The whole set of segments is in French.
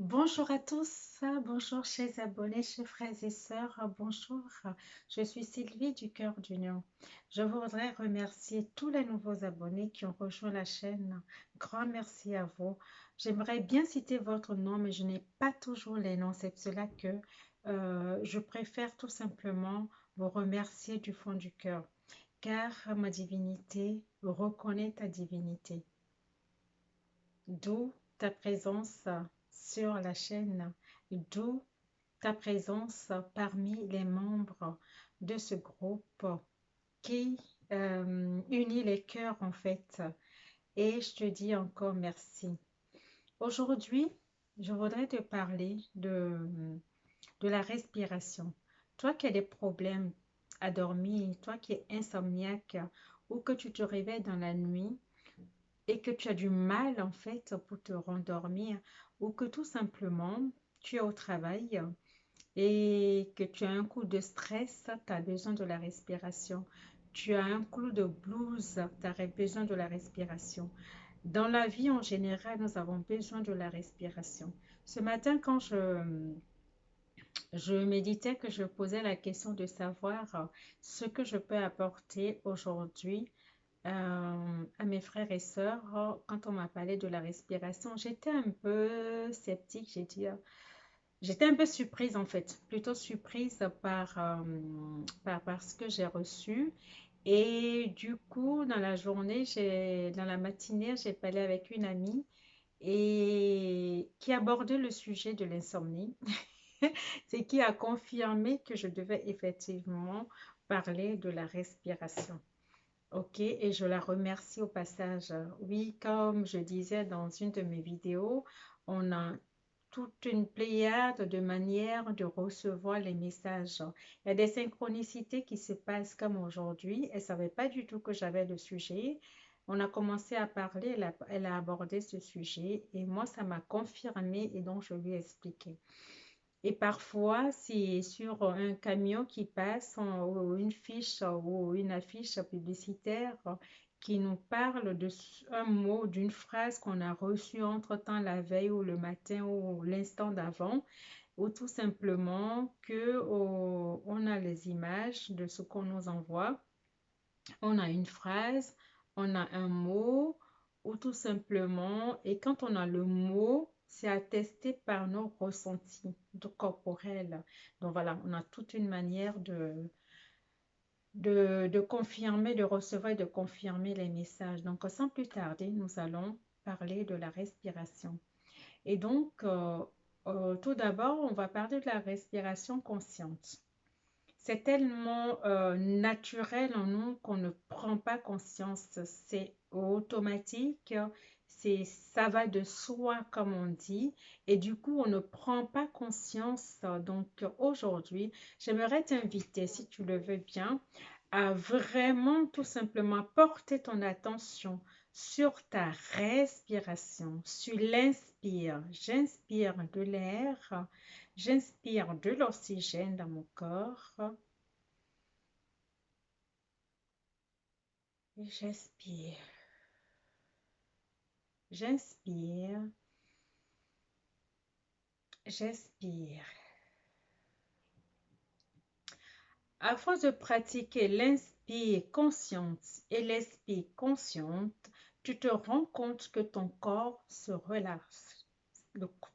Bonjour à tous, bonjour chers abonnés, chers frères et sœurs, bonjour. Je suis Sylvie du Cœur d'Union. Je voudrais remercier tous les nouveaux abonnés qui ont rejoint la chaîne. Grand merci à vous. J'aimerais bien citer votre nom, mais je n'ai pas toujours les noms. C'est pour cela que je préfère tout simplement vous remercier du fond du cœur, car ma divinité reconnaît ta divinité. D'où ta présence sur la chaîne, d'où ta présence parmi les membres de ce groupe qui unit les cœurs en fait. Et je te dis encore merci. Aujourd'hui, je voudrais te parler de la respiration. Toi qui as des problèmes à dormir, toi qui es insomniaque ou que tu te réveilles dans la nuit, et que tu as du mal en fait pour te rendormir ou que tout simplement tu es au travail et que tu as un coup de stress, tu as besoin de la respiration. Tu as un coup de blues, tu as besoin de la respiration. Dans la vie en général, nous avons besoin de la respiration. Ce matin, quand je méditais, que je posais la question de savoir ce que je peux apporter aujourd'hui à mes frères et sœurs, quand on m'a parlé de la respiration, j'étais un peu sceptique, j'ai dit, j'étais un peu surprise en fait, plutôt surprise par ce que j'ai reçu. Et du coup, dans la journée, dans la matinée, j'ai parlé avec une amie et qui abordait le sujet de l'insomnie, c'est qui a confirmé que je devais effectivement parler de la respiration. Ok, et je la remercie au passage. Oui, comme je disais dans une de mes vidéos, on a toute une pléiade de manières de recevoir les messages. Il y a des synchronicités qui se passent comme aujourd'hui. Elle ne savait pas du tout que j'avais le sujet. On a commencé à parler, elle a abordé ce sujet et moi, ça m'a confirmé et donc je lui ai expliqué. Et parfois, c'est sur un camion qui passe ou une fiche ou une affiche publicitaire qui nous parle de un mot, d'une phrase qu'on a reçue entre-temps la veille ou le matin ou l'instant d'avant, ou tout simplement que on a les images de ce qu'on nous envoie. On a une phrase, on a un mot, ou tout simplement, et quand on a le mot, c'est attesté par nos ressentis corporels. Donc voilà, on a toute une manière de confirmer, de recevoir et de confirmer les messages. Donc sans plus tarder, nous allons parler de la respiration. Et donc, tout d'abord, on va parler de la respiration consciente. C'est tellement naturel en nous qu'on ne prend pas conscience. C'est automatique, ça va de soi, comme on dit, et du coup, on ne prend pas conscience. Donc, aujourd'hui, j'aimerais t'inviter, si tu le veux bien, à vraiment tout simplement porter ton attention sur ta respiration, sur l'inspire. J'inspire de l'air. J'inspire de l'oxygène dans mon corps et j'expire. J'inspire, j'expire. À force de pratiquer l'inspire consciente et l'expire consciente, tu te rends compte que ton corps se relâche.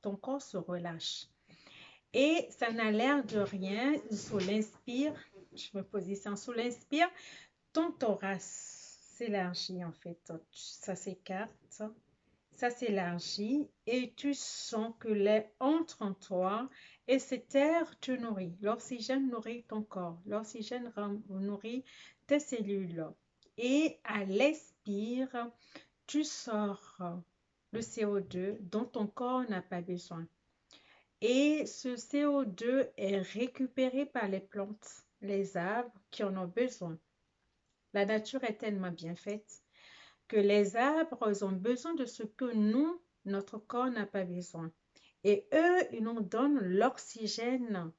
Ton corps se relâche. Et ça n'a l'air de rien. Sous l'inspire, je me positionne sous l'inspire, ton thorax s'élargit en fait. Ça s'écarte, ça s'élargit et tu sens que l'air entre en toi et cet air te nourrit. L'oxygène nourrit ton corps, l'oxygène nourrit tes cellules. Et à l'expire, tu sors le CO2 dont ton corps n'a pas besoin. Et ce CO2 est récupéré par les plantes, les arbres qui en ont besoin. La nature est tellement bien faite que les arbres ont besoin de ce que nous, notre corps n'a pas besoin. Et eux, ils nous donnent l'oxygène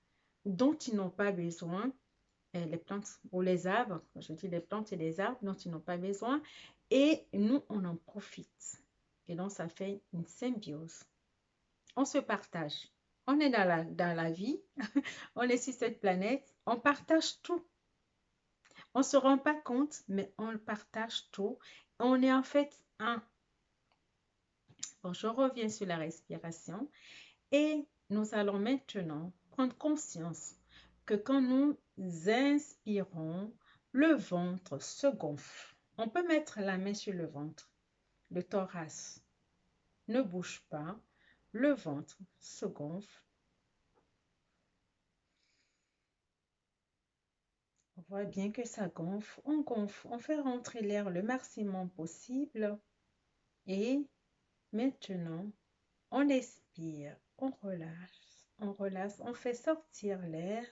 dont ils n'ont pas besoin. Et les plantes ou les arbres, je dis les plantes et les arbres dont ils n'ont pas besoin. Et nous, on en profite. Et donc, ça fait une symbiose. on se partage. On est dans la vie, on est sur cette planète, on partage tout. On ne se rend pas compte, mais on le partage tout. On est en fait un. Bon, je reviens sur la respiration et nous allons maintenant prendre conscience que quand nous inspirons, le ventre se gonfle. On peut mettre la main sur le ventre, le thorax ne bouge pas, le ventre se gonfle. On voit bien que ça gonfle, on fait rentrer l'air le maximum possible et maintenant on expire, on relâche, on fait sortir l'air,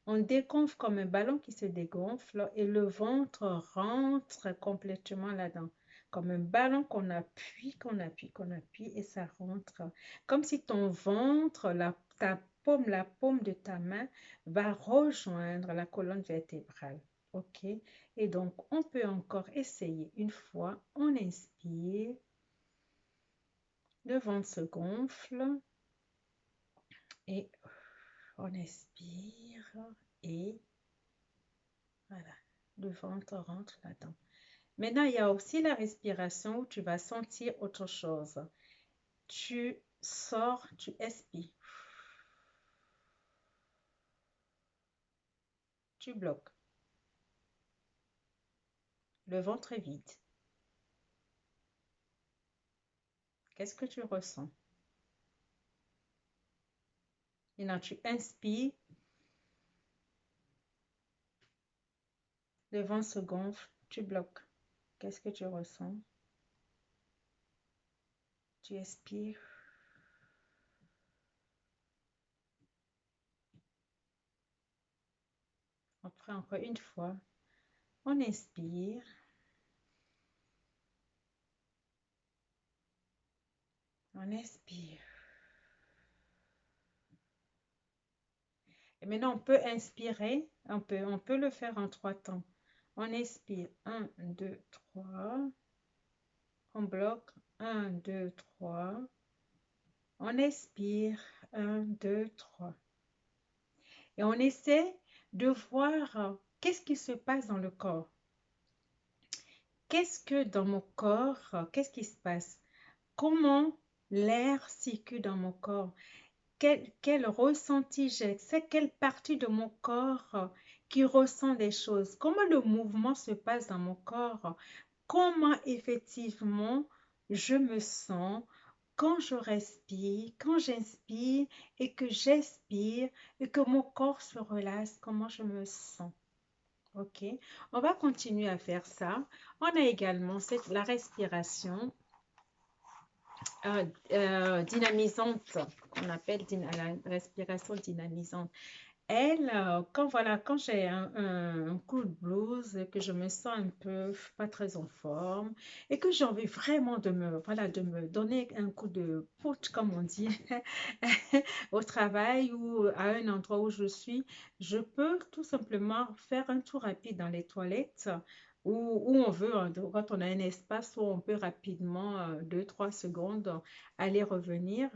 on dégonfle comme un ballon qui se dégonfle et le ventre rentre complètement là-dedans. Comme un ballon qu'on appuie et ça rentre. Comme si ton ventre, la paume de ta main va rejoindre la colonne vertébrale. OK? Et donc, on peut encore essayer une fois. On inspire, le ventre se gonfle et on expire et voilà, le ventre rentre là-dedans. Maintenant, il y a aussi la respiration où tu vas sentir autre chose. Tu sors, tu expires. Tu bloques. Le ventre est vide. Qu'est-ce que tu ressens? Maintenant, tu inspires. Le ventre se gonfle. Tu bloques. Qu'est-ce que tu ressens? Tu expires. Après, encore une fois, on inspire. On expire. Et maintenant, on peut inspirer. On peut le faire en 3 temps. On expire. 1, 2, 3. On bloque. 1, 2, 3. On expire. 1, 2, 3. Et on essaie de voir qu'est-ce qui se passe dans le corps. Qu'est-ce que dans mon corps, qu'est-ce qui se passe? Comment l'air circule dans mon corps? Quel ressenti j'ai? C'est quelle partie de mon corps qui ressent des choses? Comment le mouvement se passe dans mon corps? Comment effectivement je me sens quand je respire, quand j'inspire et que j'expire et que mon corps se relâche, comment je me sens? Ok, on va continuer à faire ça. On a également la respiration dynamisante, qu'on appelle la respiration dynamisante. Elle, quand j'ai un coup de blues, que je me sens un peu pas très en forme et que j'ai envie vraiment voilà, de me donner un coup de pouce, comme on dit, au travail ou à un endroit où je suis, je peux tout simplement faire un tour rapide dans les toilettes où on veut, hein, quand on a un espace où on peut rapidement, 2-3 secondes, aller revenir.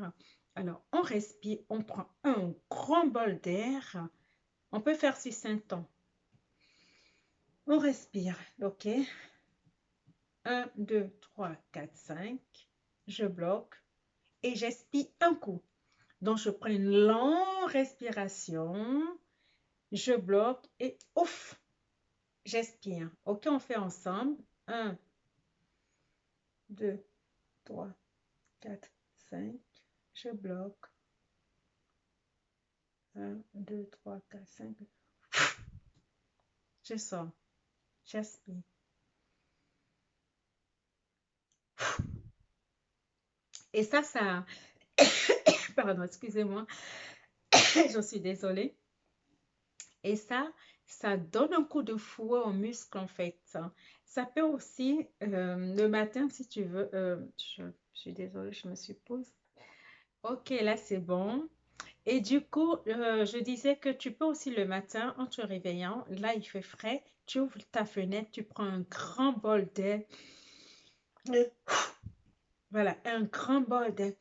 Alors, on respire, on prend un grand bol d'air. On peut faire 6 temps. On respire, ok? 1, 2, 3, 4, 5. Je bloque et j'expire un coup. Donc, je prends une longue respiration. Je bloque et ouf, j'expire. Ok, on fait ensemble. 1, 2, 3, 4, 5. Je bloque. 1, 2, 3, 4, 5. Je sors. J'expire. Et ça, pardon, excusez-moi, je suis désolée. Et ça donne un coup de fouet aux muscles en fait. Ça peut aussi, le matin, si tu veux, je suis désolée, je me suis posée. Ok, là c'est bon. Et du coup, je disais que tu peux aussi le matin, en te réveillant, là il fait frais, tu ouvres ta fenêtre, tu prends un grand bol d'air. Voilà, un grand bol d'air.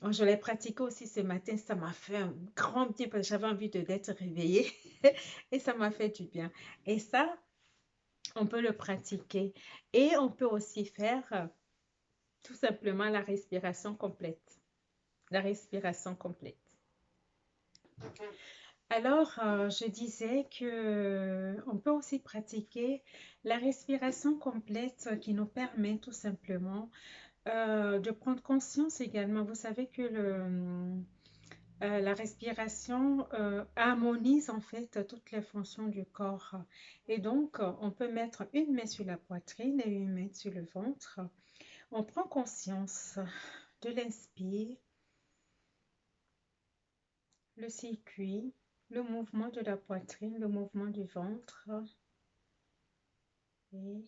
Oh, je l'ai pratiqué aussi ce matin, ça m'a fait un grand bien parce que j'avais envie d'être réveillée et ça m'a fait du bien. Et ça, on peut le pratiquer. Et on peut aussi faire tout simplement la respiration complète. La respiration complète. Alors, je disais que on peut aussi pratiquer la respiration complète qui nous permet tout simplement de prendre conscience également. Vous savez que la respiration harmonise en fait toutes les fonctions du corps. Et donc, on peut mettre une main sur la poitrine et une main sur le ventre. On prend conscience de l'inspire, le circuit, le mouvement de la poitrine, le mouvement du ventre. Et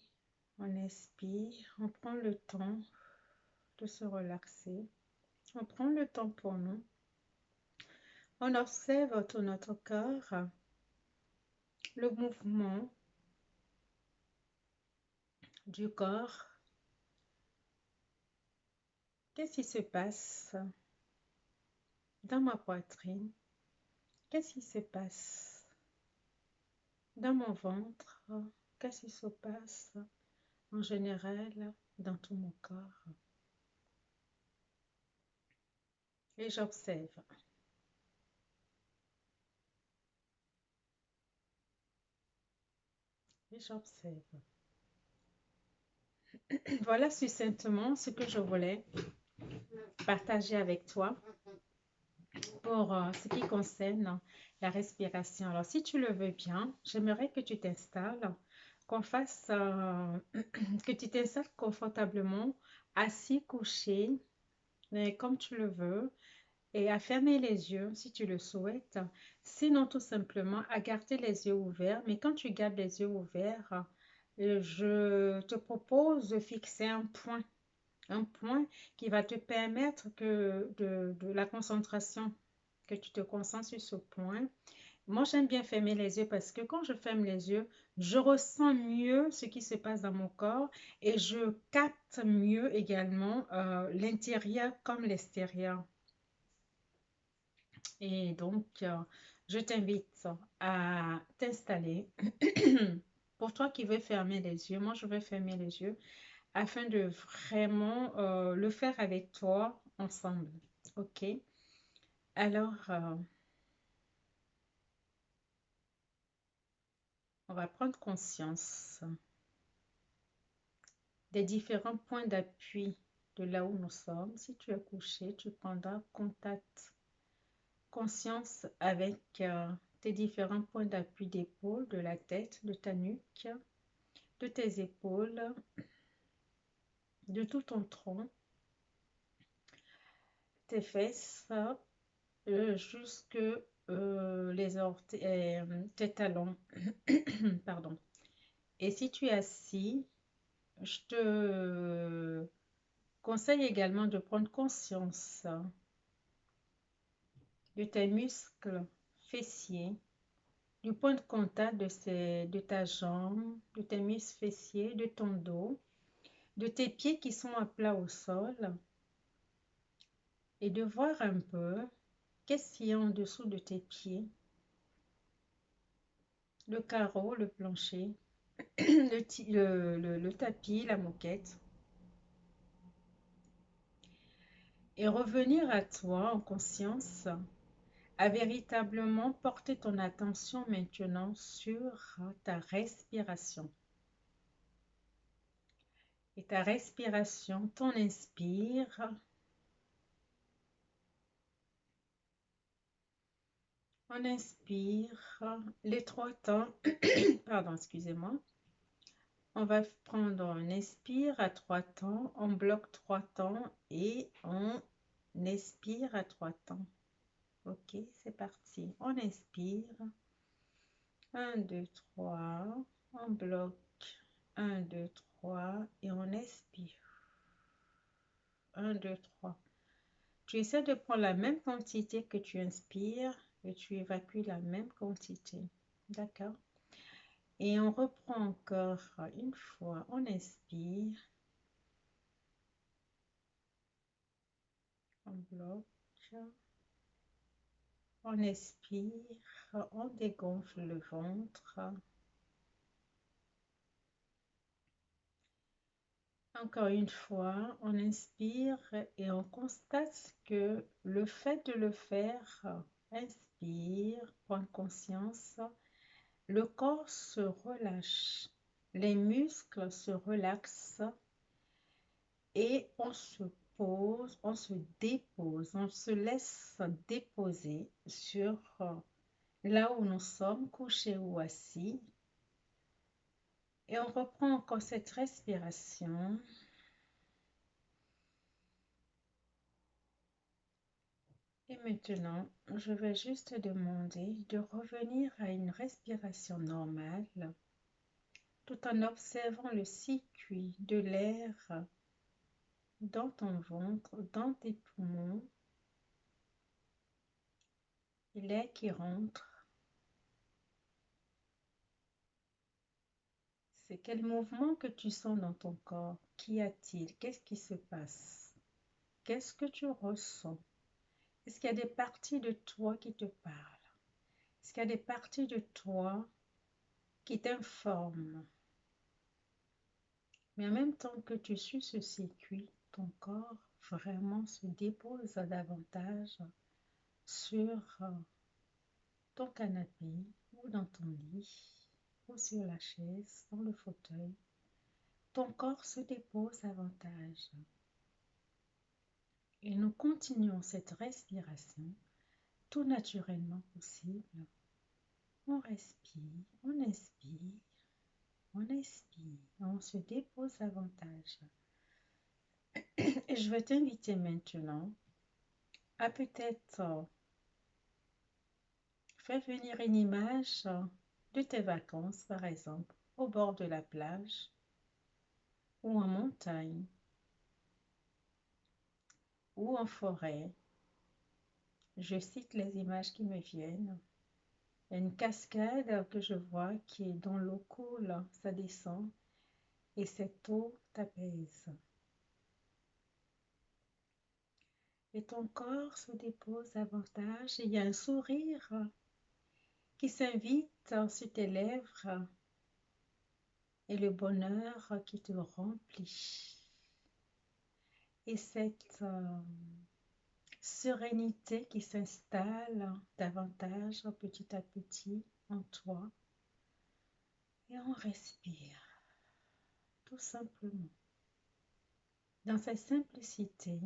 on expire, on prend le temps de se relaxer. On prend le temps pour nous. On observe tout notre corps, le mouvement du corps. Qu'est-ce qui se passe dans ma poitrine? Qu'est-ce qui se passe dans mon ventre? Qu'est-ce qui se passe en général dans tout mon corps? Et j'observe. Et j'observe. Voilà succinctement ce que je voulais partager avec toi pour ce qui concerne la respiration. Alors, si tu le veux bien, j'aimerais que tu t'installes, qu'on fasse, que tu t'installes confortablement, assis, couché, mais comme tu le veux, et à fermer les yeux si tu le souhaites. Sinon, tout simplement, à garder les yeux ouverts. Mais quand tu gardes les yeux ouverts, je te propose de fixer un point qui va te permettre de la concentration, que tu te concentres sur ce point. Moi, j'aime bien fermer les yeux parce que quand je ferme les yeux, je ressens mieux ce qui se passe dans mon corps et je capte mieux également l'intérieur comme l'extérieur. Et donc, je t'invite à t'installer. Pour toi qui veux fermer les yeux, moi, je vais fermer les yeux afin de vraiment le faire avec toi ensemble. OK? Alors, on va prendre conscience des différents points d'appui de là où nous sommes. Si tu es couché, tu prendras contact, conscience avec tes différents points d'appui d'épaule, de la tête, de ta nuque, de tes épaules, de tout ton tronc, tes fesses, jusque les orteils, tes talons. Pardon. Et si tu es assis, je te conseille également de prendre conscience de tes muscles fessiers, du point de contact de ta jambe, de tes muscles fessiers, de ton dos, de tes pieds qui sont à plat au sol et de voir un peu qu'est-ce qu'il y a en dessous de tes pieds, le carreau, le plancher, le tapis, la moquette. Et revenir à toi en conscience, à véritablement porter ton attention maintenant sur ta respiration. Et ta respiration, ton inspire, on inspire les trois temps, pardon, excusez-moi. On va prendre un inspire à trois temps, on bloque trois temps et on expire à trois temps. Ok, c'est parti. On inspire. Un, 2, 3. On bloque. Un, 2, 3. Et on expire. Un, 2, 3. Tu essaies de prendre la même quantité que tu inspires et tu évacues la même quantité. D'accord? Et on reprend encore une fois. On inspire. On bloque, on expire, on dégonfle le ventre. Encore une fois, on inspire et on constate que le fait de le faire, inspire, prendre conscience, le corps se relâche, les muscles se relaxent et on se pose, on se dépose, on se laisse déposer sur là où nous sommes, couchés ou assis. Et on reprend encore cette respiration. Et maintenant, je vais juste demander de revenir à une respiration normale tout en observant le circuit de l'air dans ton ventre, dans tes poumons, et l'air qui rentre. C'est quel mouvement que tu sens dans ton corps? Qu'y a-t-il? Qu'est-ce qui se passe? Qu'est-ce que tu ressens? Est-ce qu'il y a des parties de toi qui te parlent? Est-ce qu'il y a des parties de toi qui t'informent? Mais en même temps que tu suis ce circuit, ton corps vraiment se dépose davantage sur ton canapé ou dans ton lit ou sur la chaise, dans le fauteuil. Ton corps se dépose davantage. Et nous continuons cette respiration tout naturellement possible. On respire, on inspire, on expire, on se dépose davantage. Et je vais t'inviter maintenant à peut-être faire venir une image de tes vacances, par exemple, au bord de la plage ou en montagne ou en forêt. Je cite les images qui me viennent. Il y a une cascade que je vois qui est dans l'eau coule, ça descend et cette eau t'apaise. Et ton corps se dépose davantage et il y a un sourire qui s'invite sur tes lèvres et le bonheur qui te remplit. Et cette sérénité qui s'installe davantage petit à petit en toi. Et on respire, tout simplement. Dans sa simplicité,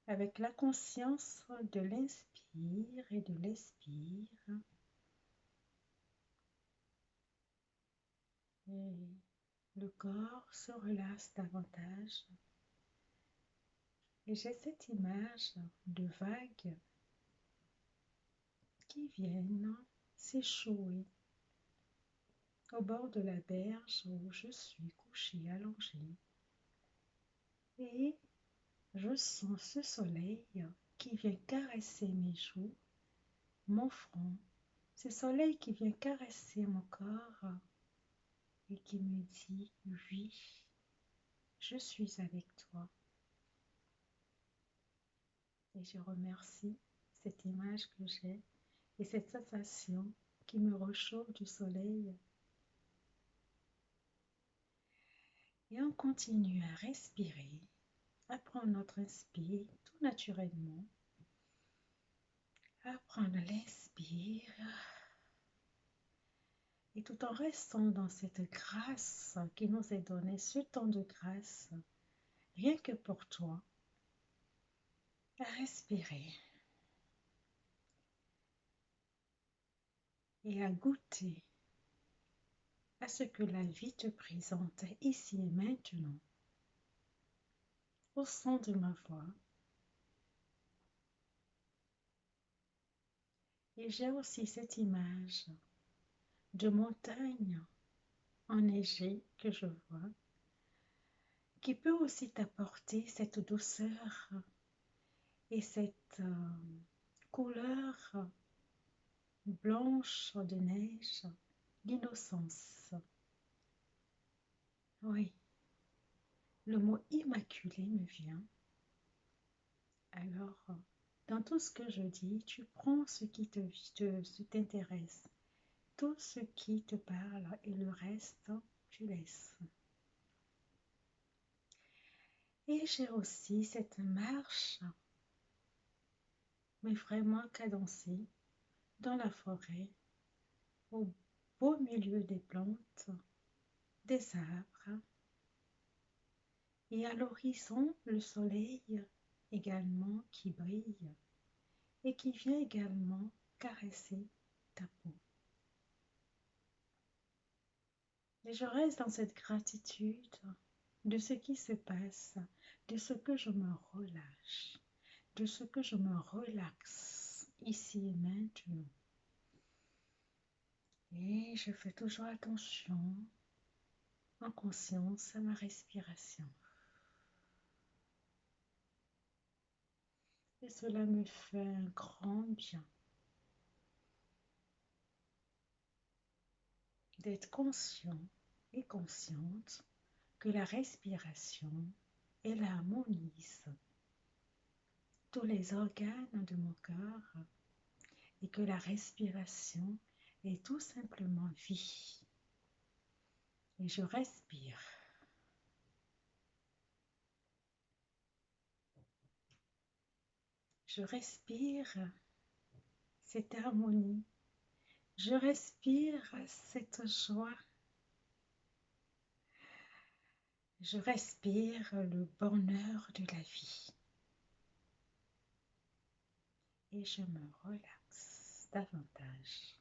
avec la conscience de l'inspire et de l'expire. Et le corps se relâche davantage. Et j'ai cette image de vagues qui viennent s'échouer au bord de la berge où je suis couchée, allongée. Et je sens ce soleil qui vient caresser mes joues, mon front. Ce soleil qui vient caresser mon corps et qui me dit oui, je suis avec toi. Et je remercie cette image que j'ai et cette sensation qui me réchauffe du soleil. Et on continue à respirer, à prendre notre inspire tout naturellement, à prendre l'inspire et tout en restant dans cette grâce qui nous est donnée, ce temps de grâce, rien que pour toi, à respirer et à goûter à ce que la vie te présente ici et maintenant, au son de ma voix. Et j'ai aussi cette image de montagne enneigée que je vois, qui peut aussi t'apporter cette douceur et cette couleur blanche de neige, l'innocence. Oui, le mot immaculé me vient. Alors, dans tout ce que je dis, tu prends ce qui t'intéresse, tout ce qui te parle et le reste, tu laisses. Et j'ai aussi cette marche, mais vraiment cadencée, dans la forêt, au beau milieu des plantes, des arbres, et à l'horizon, le soleil également qui brille et qui vient également caresser ta peau. Et je reste dans cette gratitude de ce qui se passe, de ce que je me relâche, de ce que je me relaxe ici et maintenant. Et je fais toujours attention, en conscience, à ma respiration. Et cela me fait un grand bien d'être conscient et consciente que la respiration, elle harmonise tous les organes de mon corps et que la respiration est tout simplement vie. Et je respire. Je respire cette harmonie. Je respire cette joie. Je respire le bonheur de la vie. Et je me relaxe davantage.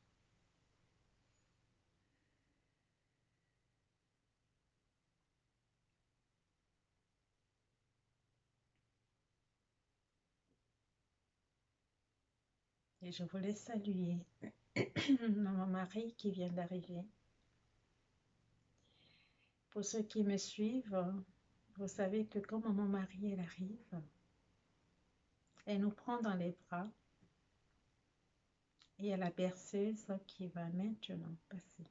Et je voulais saluer mon mari qui vient d'arriver. Pour ceux qui me suivent, vous savez que quand mon mari elle arrive, elle nous prend dans les bras et il y a la berceuse qui va maintenant passer.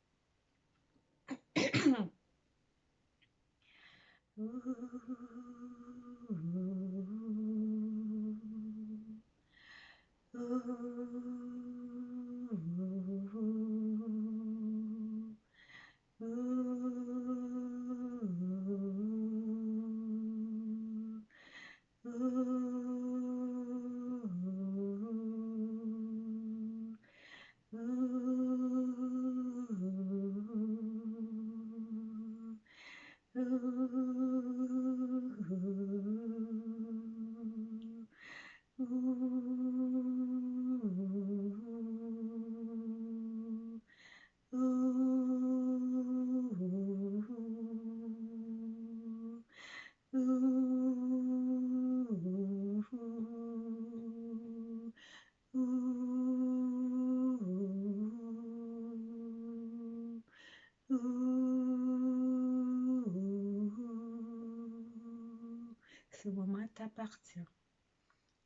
Ce moment t'appartient.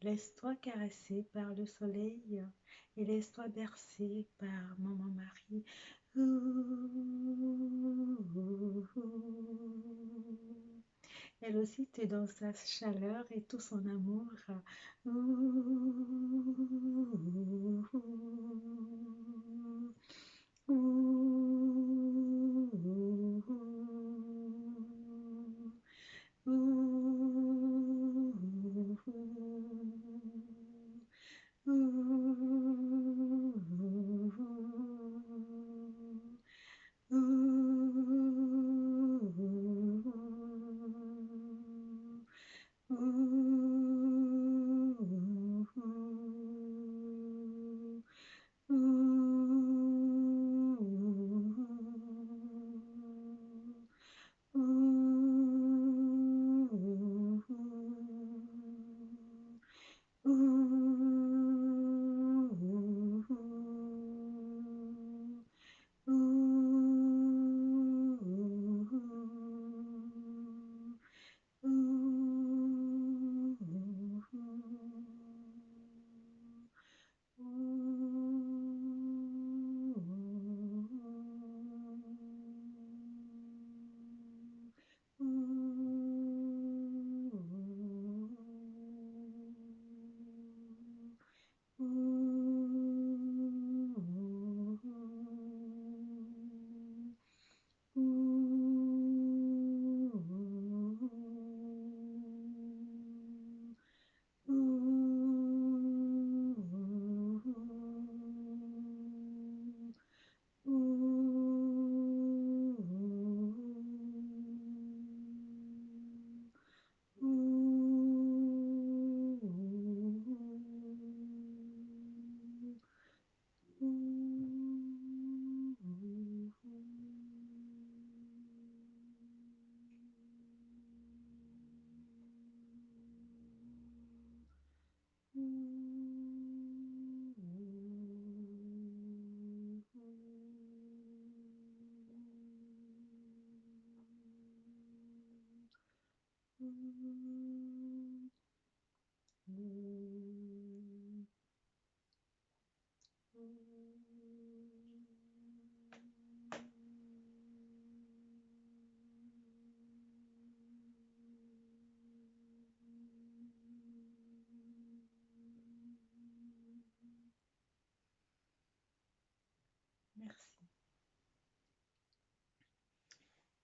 Laisse-toi caresser par le soleil et laisse-toi bercer par mon mari. Elle aussi t'est dans sa chaleur et tout son amour.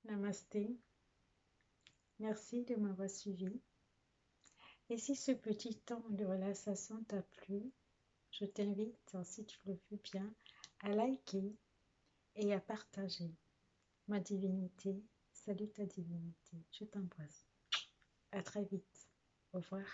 Namasté. Merci de m'avoir suivi. Et si ce petit temps de relaxation t'a plu, je t'invite, si tu le veux bien, à liker et à partager. Ma divinité, salut ta divinité. Je t'embrasse. À très vite. Au revoir.